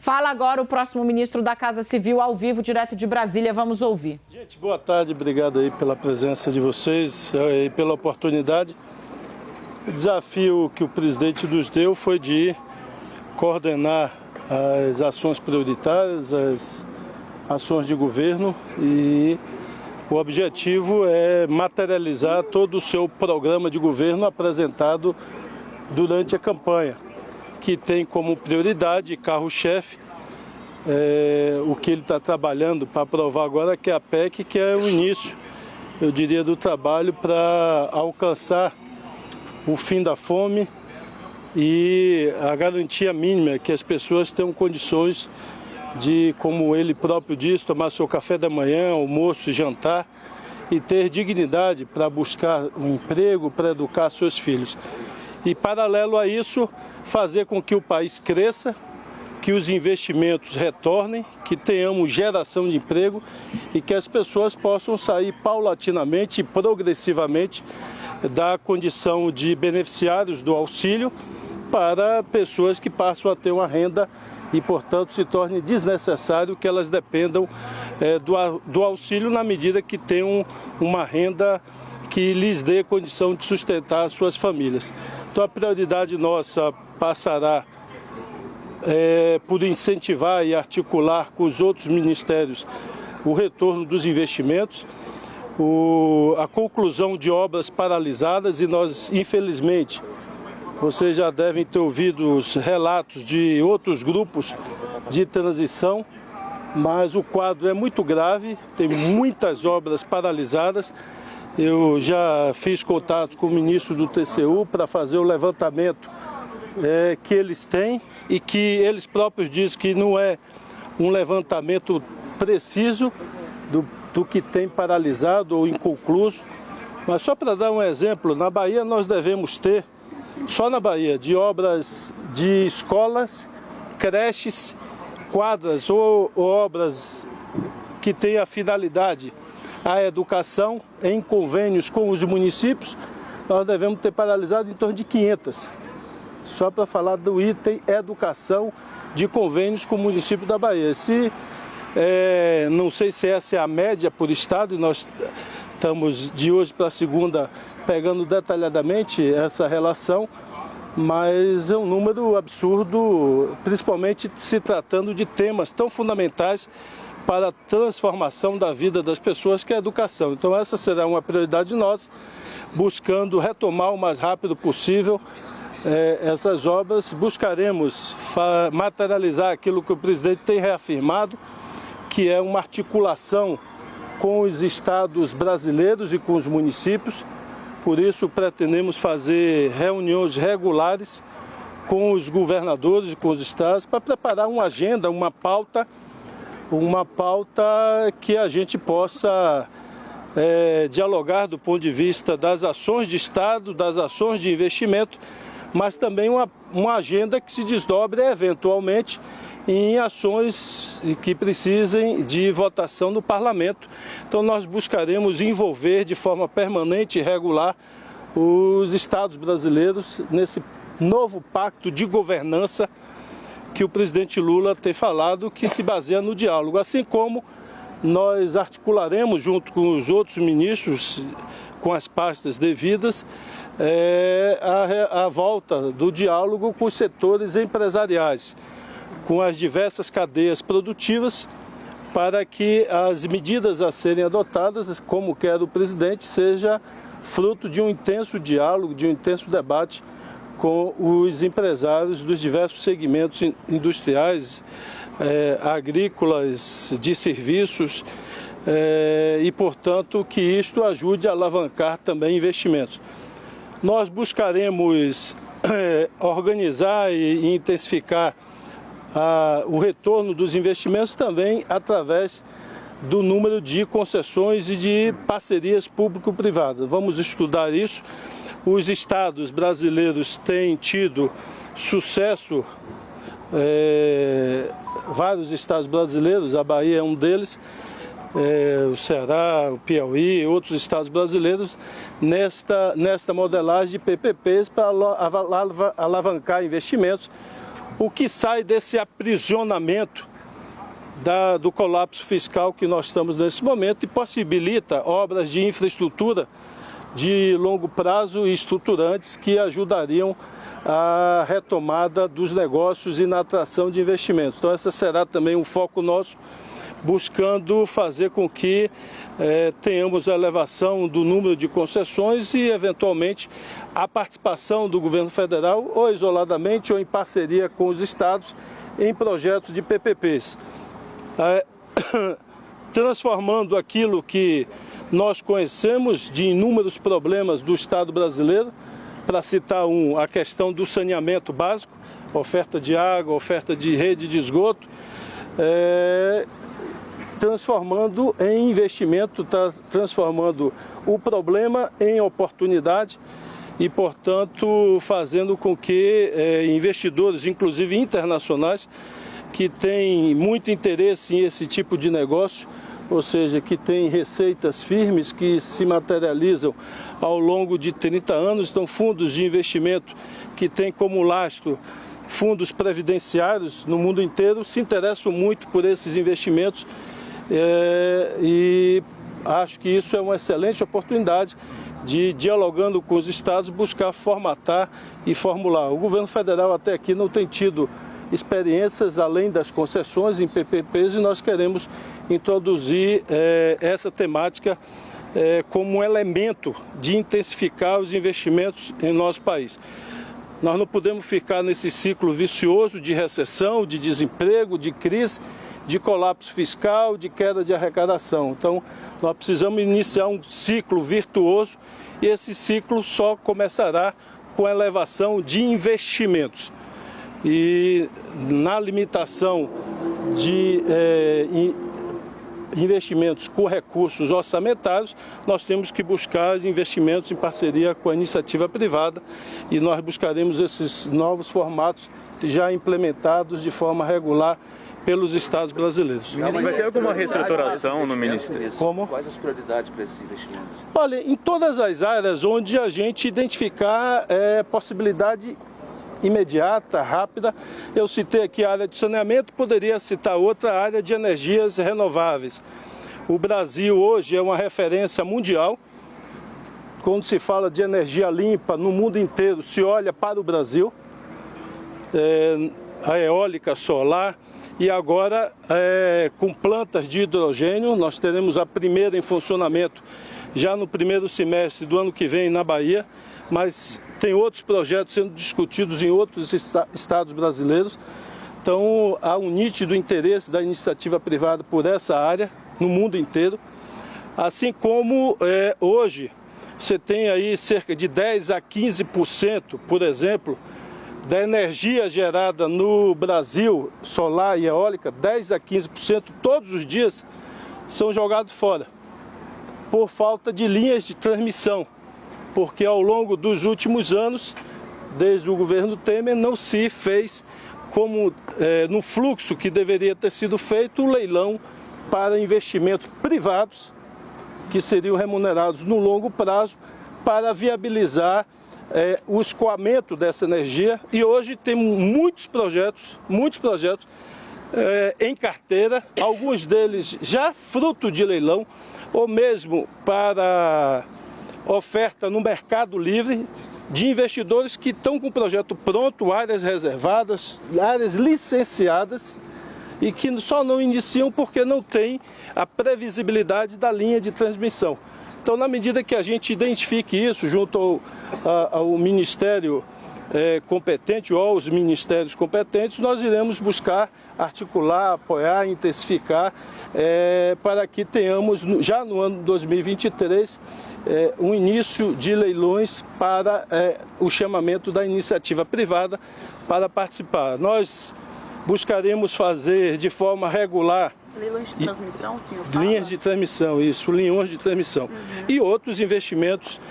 Fala agora o próximo ministro da Casa Civil, ao vivo, direto de Brasília. Vamos ouvir. Gente, boa tarde. Obrigado aí pela presença de vocês e pela oportunidade. O desafio que o presidente nos deu foi de coordenar as ações prioritárias, as ações de governo, e o objetivo é materializar todo o seu programa de governo apresentado durante a campanha, que tem como prioridade, carro-chefe, o que ele está trabalhando para aprovar agora, que é a PEC, que é o início, eu diria, do trabalho para alcançar o fim da fome e a garantia mínima que as pessoas tenham condições de, como ele próprio diz, tomar seu café da manhã, almoço, jantar e ter dignidade para buscar um emprego, para educar seus filhos. E, paralelo a isso, fazer com que o país cresça, que os investimentos retornem, que tenhamos geração de emprego e que as pessoas possam sair paulatinamente e progressivamente da condição de beneficiários do auxílio para pessoas que passam a ter uma renda e, portanto, se torne desnecessário que elas dependam do auxílio na medida que tenham uma renda que lhes dê condição de sustentar as suas famílias. Então, a prioridade nossa passará por incentivar e articular com os outros ministérios o retorno dos investimentos, a conclusão de obras paralisadas, e nós, infelizmente, vocês já devem ter ouvido os relatos de outros grupos de transição, mas o quadro é muito grave, tem muitas obras paralisadas. Eu já fiz contato com o ministro do TCU para fazer o levantamento que eles têm e que eles próprios dizem que não é um levantamento preciso do que tem paralisado ou inconcluso. Mas só para dar um exemplo, na Bahia nós devemos ter, só na Bahia, de obras de escolas, creches, quadras ou obras que têm a finalidade a educação em convênios com os municípios, nós devemos ter paralisado em torno de 500. Só para falar do item educação de convênios com o município da Bahia. Não sei se essa é a média por estado, e nós estamos de hoje para segunda pegando detalhadamente essa relação, mas é um número absurdo, principalmente se tratando de temas tão fundamentais para a transformação da vida das pessoas, que é a educação. Então essa será uma prioridade nossa, buscando retomar o mais rápido possível essas obras. Buscaremos materializar aquilo que o presidente tem reafirmado, que é uma articulação com os estados brasileiros e com os municípios. Por isso pretendemos fazer reuniões regulares com os governadores e com os estados para preparar uma agenda, uma pauta que a gente possa dialogar do ponto de vista das ações de Estado, das ações de investimento, mas também uma agenda que se desdobre eventualmente em ações que precisem de votação no parlamento. Então nós buscaremos envolver de forma permanente e regular os estados brasileiros nesse novo pacto de governança que o presidente Lula tem falado, que se baseia no diálogo, assim como nós articularemos junto com os outros ministros, com as pastas devidas, a volta do diálogo com os setores empresariais, com as diversas cadeias produtivas, para que as medidas a serem adotadas, como quer o presidente, seja fruto de um intenso diálogo, de um intenso debate com os empresários dos diversos segmentos industriais, agrícolas, de serviços, e, portanto, que isto ajude a alavancar também investimentos. Nós buscaremos organizar e intensificar o retorno dos investimentos também através do número de concessões e de parcerias público-privadas. Vamos estudar isso. Os estados brasileiros têm tido sucesso, vários estados brasileiros, a Bahia é um deles, o Ceará, o Piauí, outros estados brasileiros, nesta modelagem de PPPs para alavancar investimentos, o que sai desse aprisionamento do colapso fiscal que nós estamos nesse momento e possibilita obras de infraestrutura de longo prazo e estruturantes que ajudariam a retomada dos negócios e na atração de investimentos. Então, esse será também um foco nosso, buscando fazer com que tenhamos a elevação do número de concessões e, eventualmente, a participação do governo federal, ou isoladamente ou em parceria com os estados, em projetos de PPPs. Transformando aquilo que nós conhecemos de inúmeros problemas do Estado brasileiro, para citar a questão do saneamento básico, oferta de água, oferta de rede de esgoto, transformando em investimento, transformando o problema em oportunidade e, portanto, fazendo com que investidores, inclusive internacionais, que têm muito interesse em esse tipo de negócio, ou seja, que têm receitas firmes que se materializam ao longo de 30 anos, então fundos de investimento que têm como lastro fundos previdenciários no mundo inteiro se interessam muito por esses investimentos e acho que isso é uma excelente oportunidade de, dialogando com os estados, buscar formatar e formular. O governo federal até aqui não tem tido experiências além das concessões em PPPs e nós queremos introduzir essa temática como um elemento de intensificar os investimentos em nosso país. Nós não podemos ficar nesse ciclo vicioso de recessão, de desemprego, de crise, de colapso fiscal, de queda de arrecadação. Então, nós precisamos iniciar um ciclo virtuoso e esse ciclo só começará com a elevação de investimentos. E na limitação de investimentos com recursos orçamentários, nós temos que buscar investimentos em parceria com a iniciativa privada e nós buscaremos esses novos formatos já implementados de forma regular pelos estados brasileiros. Mas vai ter alguma reestruturação no Ministério? Como? Quais as prioridades para esses investimentos? Olha, em todas as áreas onde a gente identificar possibilidade imediata, rápida. Eu citei aqui a área de saneamento, poderia citar outra área de energias renováveis. O Brasil hoje é uma referência mundial. Quando se fala de energia limpa no mundo inteiro, se olha para o Brasil. A eólica solar e agora com plantas de hidrogênio, nós teremos a primeira em funcionamento já no primeiro semestre do ano que vem na Bahia, mas tem outros projetos sendo discutidos em outros estados brasileiros. Então, há um nítido interesse da iniciativa privada por essa área no mundo inteiro. Assim como hoje você tem aí cerca de 10 a 15%, por exemplo, da energia gerada no Brasil, solar e eólica, 10 a 15% todos os dias são jogados fora, por falta de linhas de transmissão. Porque ao longo dos últimos anos, desde o governo Temer, não se fez como no fluxo que deveria ter sido feito um leilão para investimentos privados que seriam remunerados no longo prazo para viabilizar o escoamento dessa energia. E hoje tem muitos projetos em carteira, alguns deles já fruto de leilão ou mesmo para oferta no mercado livre de investidores que estão com o projeto pronto, áreas reservadas, áreas licenciadas e que só não iniciam porque não tem a previsibilidade da linha de transmissão. Então, na medida que a gente identifique isso junto ao Ministério competente ou aos ministérios competentes, nós iremos buscar articular, apoiar, intensificar para que tenhamos, já no ano 2023, um início de leilões para o chamamento da iniciativa privada para participar. Nós buscaremos fazer de forma regular leilões de transmissão, senhor fala? Linhas de transmissão, isso, linhões de transmissão. E outros investimentos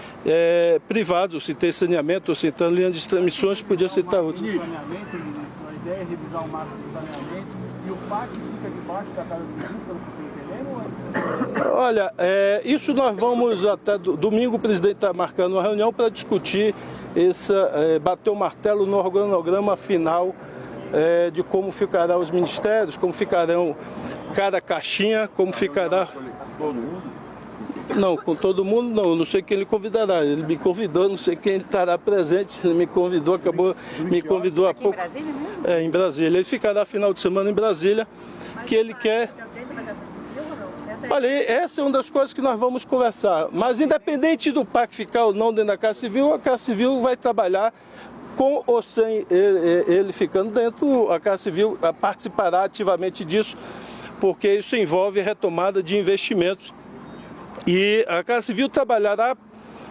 privados, eu citei saneamento, eu citando linhas de transmissões, podia citar outros. A ideia é revisar o marco do saneamento e o PAC fica debaixo da Casa Civil, pelo que eu estou entendendo? Olha, isso nós vamos até domingo, o presidente está marcando uma reunião para discutir bater o martelo no organograma final de como ficarão os ministérios, como ficarão cada caixinha, como ficará... Não, com todo mundo não, eu não sei quem ele convidará. Ele me convidou, não sei quem estará presente. Ele me convidou, me convidou há pouco. Em Brasília mesmo? Em Brasília. Ele ficará final de semana em Brasília, que ele quer... Olha, essa é uma das coisas que nós vamos conversar. Mas independente do PAC ficar ou não dentro da Casa Civil, a Casa Civil vai trabalhar com ou sem ele ficando dentro. A Casa Civil participará ativamente disso, porque isso envolve retomada de investimentos. E a Casa Civil trabalhará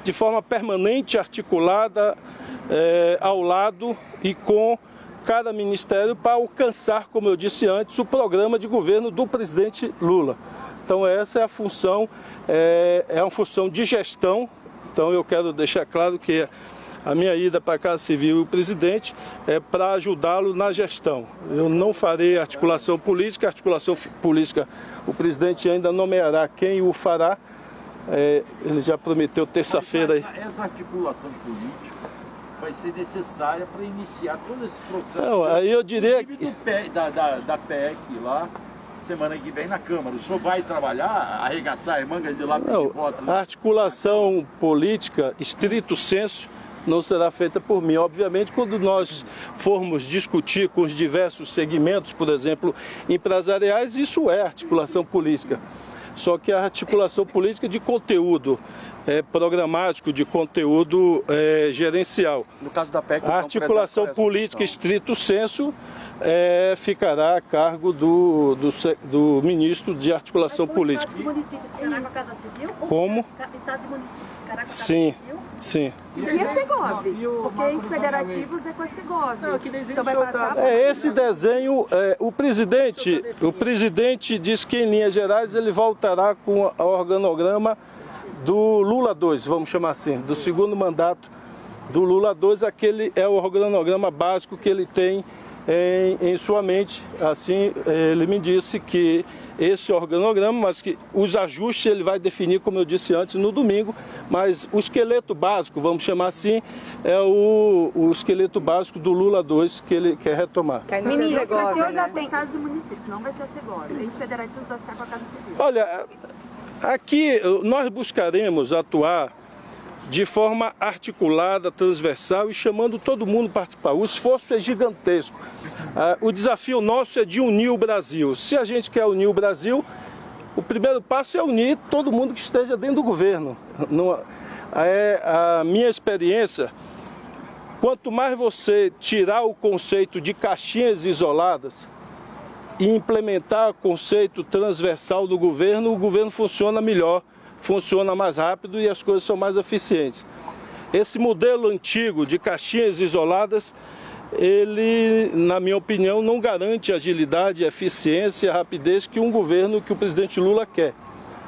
de forma permanente, articulada, ao lado e com cada ministério para alcançar, como eu disse antes, o programa de governo do presidente Lula. Então essa é a função, é uma função de gestão. Então eu quero deixar claro que a minha ida para a Casa Civil e o presidente é para ajudá-lo na gestão. Eu não farei articulação política o presidente ainda nomeará quem o fará. Ele já prometeu terça-feira aí. Essa articulação política vai ser necessária para iniciar todo esse processo. Não, aí eu diria da PEC lá, semana que vem na Câmara. O senhor vai trabalhar, arregaçar as mangas de lá para o voto? A articulação política, estrito senso, não será feita por mim. Obviamente, quando nós formos discutir com os diversos segmentos, por exemplo, empresariais, isso é articulação política. Só que a articulação política de conteúdo programático, de conteúdo gerencial. No caso da PEC, a articulação política estrito sensu ficará a cargo do ministro de articulação política. Estados e municípios ficará com a Casa Civil? Como? Estados e municípios ficará com a Casa Sim, Civil? sim. E a Segov? Porque entes federativos é com a Segov. Então vai passar... Esse desenho, o presidente disse que em linhas gerais ele voltará com o organograma do Lula 2, vamos chamar assim, do segundo mandato do Lula 2, aquele é o organograma básico que ele tem em sua mente. Assim, ele me disse que esse organograma, mas que os ajustes ele vai definir, como eu disse antes, no domingo, mas o esqueleto básico, vamos chamar assim, é o esqueleto básico do Lula 2 que ele quer retomar. Ministro, o senhor já tem estados e municípios, não vai ser a Segov. Entes federativos vai ficar com a Casa Civil. Olha, aqui nós buscaremos atuar de forma articulada, transversal e chamando todo mundo para participar. O esforço é gigantesco. O desafio nosso é de unir o Brasil. Se a gente quer unir o Brasil, o primeiro passo é unir todo mundo que esteja dentro do governo. A minha experiência, quanto mais você tirar o conceito de caixinhas isoladas e implementar o conceito transversal do governo, o governo funciona melhor, funciona mais rápido e as coisas são mais eficientes. Esse modelo antigo de caixinhas isoladas, ele, na minha opinião, não garante a agilidade, a eficiência e a rapidez que um governo, que o presidente Lula quer.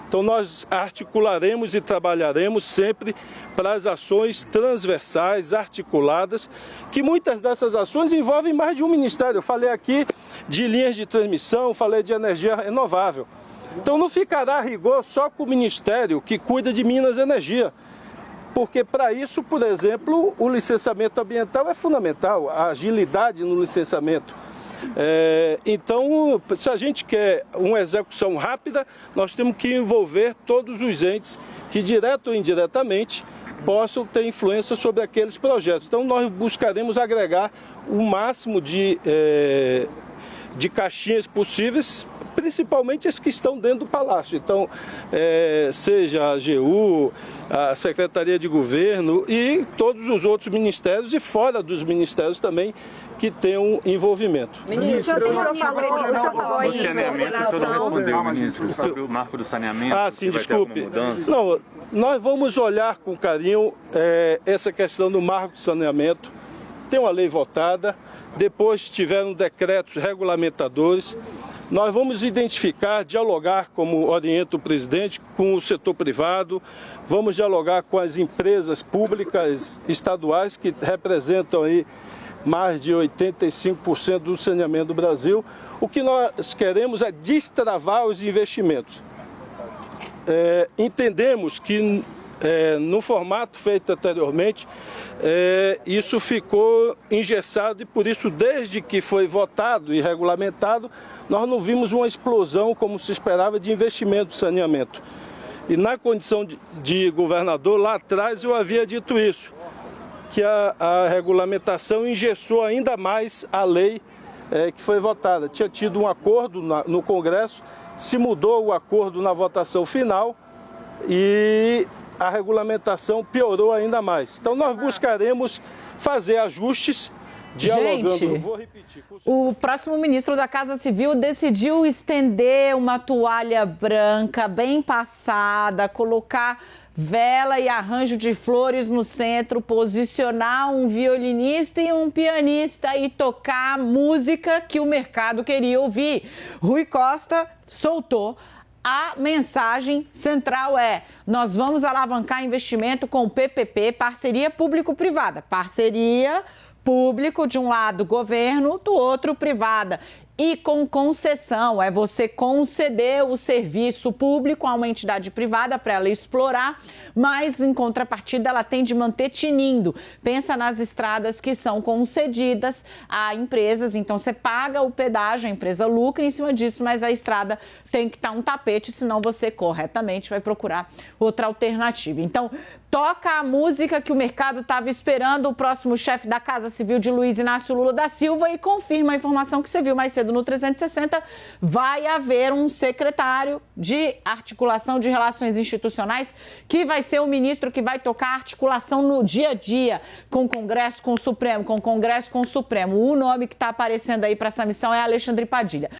Então nós articularemos e trabalharemos sempre para as ações transversais, articuladas, que muitas dessas ações envolvem mais de um ministério. Eu falei aqui de linhas de transmissão, falei de energia renovável. Então não ficará a rigor só com o Ministério que cuida de Minas e Energia, porque para isso, por exemplo, o licenciamento ambiental é fundamental, a agilidade no licenciamento. Então, se a gente quer uma execução rápida, nós temos que envolver todos os entes que, direto ou indiretamente, possam ter influência sobre aqueles projetos. Então nós buscaremos agregar o máximo de caixinhas possíveis, principalmente as que estão dentro do Palácio. Então, seja a AGU, a Secretaria de Governo e todos os outros ministérios e fora dos ministérios também que tenham envolvimento. Ministro, o senhor falou aí o saneamento, o senhor não respondeu, ministro, sobre o marco do saneamento. Sim, desculpe. Não, nós vamos olhar com carinho essa questão do marco do saneamento. Tem uma lei votada, depois tiveram decretos regulamentadores. Nós vamos identificar, dialogar, como orienta o presidente, com o setor privado, vamos dialogar com as empresas públicas estaduais que representam aí mais de 85% do saneamento do Brasil. O que nós queremos é destravar os investimentos. Entendemos que no formato feito anteriormente, isso ficou engessado e por isso, desde que foi votado e regulamentado, nós não vimos uma explosão como se esperava de investimento em saneamento. E na condição de governador, lá atrás eu havia dito isso, que a regulamentação engessou ainda mais a lei que foi votada. Tinha tido um acordo no Congresso, se mudou o acordo na votação final e a regulamentação piorou ainda mais. Então nós buscaremos fazer ajustes dialogando. Gente, vou repetir. o próximo ministro da Casa Civil decidiu estender uma toalha branca bem passada, colocar vela e arranjo de flores no centro, posicionar um violinista e um pianista e tocar a música que o mercado queria ouvir. Rui Costa soltou. A mensagem central nós vamos alavancar investimento com o PPP, parceria público-privada. Parceria público, de um lado governo, do outro privada. E com concessão, você conceder o serviço público a uma entidade privada para ela explorar, mas em contrapartida ela tem de manter tinindo. Pensa nas estradas que são concedidas a empresas, então você paga o pedágio, a empresa lucra em cima disso, mas a estrada tem que estar um tapete, senão você corretamente vai procurar outra alternativa. Então, toca a música que o mercado estava esperando, o próximo chefe da Casa Civil de Luiz Inácio Lula da Silva, e confirma a informação que você viu mais cedo no 360, vai haver um secretário de articulação de relações institucionais que vai ser o ministro que vai tocar a articulação no dia a dia com o Congresso, com o Supremo, com o Congresso, com o Supremo. O nome que está aparecendo aí para essa missão é Alexandre Padilha.